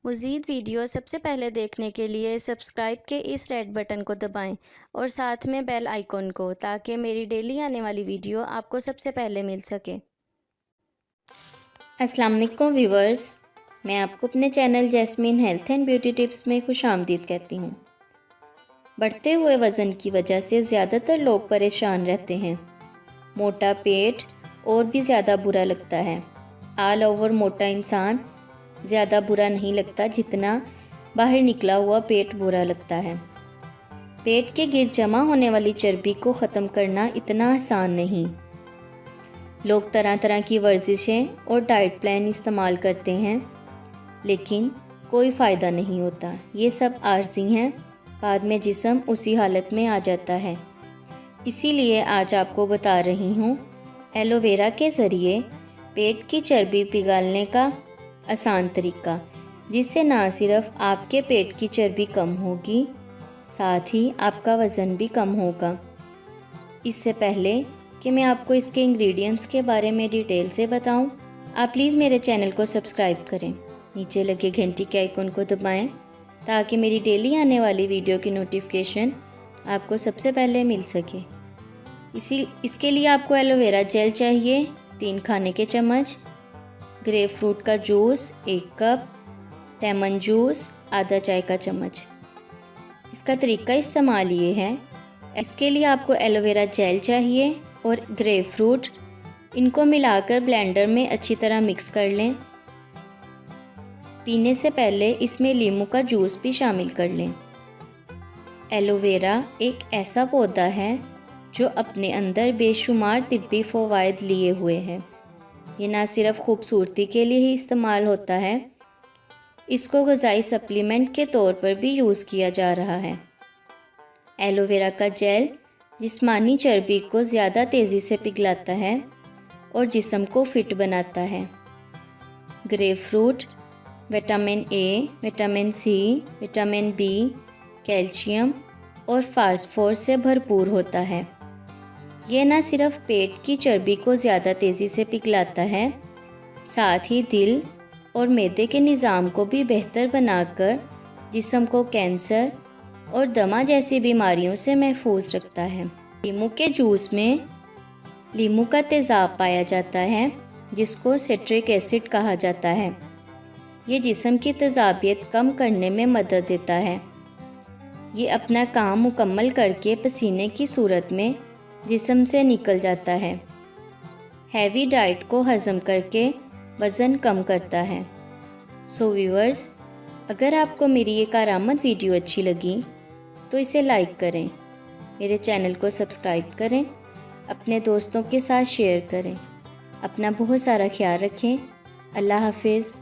मज़ीद वीडियो सबसे पहले देखने के लिए सब्सक्राइब के इस रेड बटन को दबाएं और साथ में बेल आइकॉन को, ताकि मेरी डेली आने वाली वीडियो आपको सबसे पहले मिल सके। अस्सलाम वालेकुम व्यूवर्स, मैं आपको अपने channel jasmine health and beauty tips में खुशामदीद कहती हूँ। बढ़ते हुए वज़न की वजह से ज़्यादातर लोग परेशान रहते हैं। मोटा पेट और भी ज़्यादा बुरा लगता है। ऑल ओवर मोटा इंसान ज़्यादा बुरा नहीं लगता जितना बाहर निकला हुआ पेट बुरा लगता है। पेट के गिर जमा होने वाली चर्बी को ख़त्म करना इतना आसान नहीं। लोग तरह तरह की वर्जिशें और डाइट प्लान इस्तेमाल करते हैं, लेकिन कोई फ़ायदा नहीं होता। ये सब आर्जी हैं, बाद में जिस्म उसी हालत में आ जाता है। इसीलिए आज आपको बता रही हूँ एलोवेरा के ज़रिए पेट की चर्बी पिघालने का आसान तरीका, जिससे ना सिर्फ आपके पेट की चर्बी कम होगी, साथ ही आपका वज़न भी कम होगा। इससे पहले कि मैं आपको इसके इंग्रेडिएंट्स के बारे में डिटेल से बताऊं, आप प्लीज़ मेरे चैनल को सब्सक्राइब करें। नीचे लगे घंटी के आइकन को दबाएं ताकि मेरी डेली आने वाली वीडियो की नोटिफिकेशन आपको सबसे पहले मिल सके। इसके लिए आपको एलोवेरा जेल चाहिए 3 खाने के चम्मच, ग्रेप फ्रूट का जूस 1 कप, लेमन जूस आधा चाय का चम्मच। इसका तरीका इस्तेमाल ये है, इसके लिए आपको एलोवेरा जेल चाहिए और ग्रेप फ्रूट, इनको मिलाकर ब्लेंडर में अच्छी तरह मिक्स कर लें। पीने से पहले इसमें नींबू का जूस भी शामिल कर लें। एलोवेरा एक ऐसा पौधा है जो अपने अंदर बेशुमार तिब्बी फ़वाइद लिए हुए है। ये ना सिर्फ खूबसूरती के लिए ही इस्तेमाल होता है, इसको ग़िज़ाई सप्लीमेंट के तौर पर भी यूज़ किया जा रहा है। एलोवेरा का जेल जिस्मानी चर्बी को ज़्यादा तेज़ी से पिघलाता है और जिस्म को फिट बनाता है। Grapefruit vitamin A, vitamin C, vitamin B, calcium और फास्फोरस से भरपूर होता है। यह न सिर्फ पेट की चर्बी को ज़्यादा तेज़ी से पिघलाता है, साथ ही दिल और मैदे के निज़ाम को भी बेहतर बनाकर जिस्म को कैंसर और दमा जैसी बीमारियों से महफूज रखता है। नींबू के जूस में नींबू का तेज़ाब पाया जाता है, जिसको सिट्रिक एसिड कहा जाता है। ये जिस्म की तेज़ाबियत कम करने में मदद देता है। ये अपना काम मुकम्मल करके पसीने की सूरत में जिस्म से निकल जाता है। हैवी डाइट को हज़म करके वज़न कम करता है। सो व्यूअर्स, अगर आपको मेरी ये कारआमद वीडियो अच्छी लगी तो इसे लाइक करें, मेरे चैनल को सब्सक्राइब करें, अपने दोस्तों के साथ शेयर करें। अपना बहुत सारा ख्याल रखें। अल्लाह हाफिज़।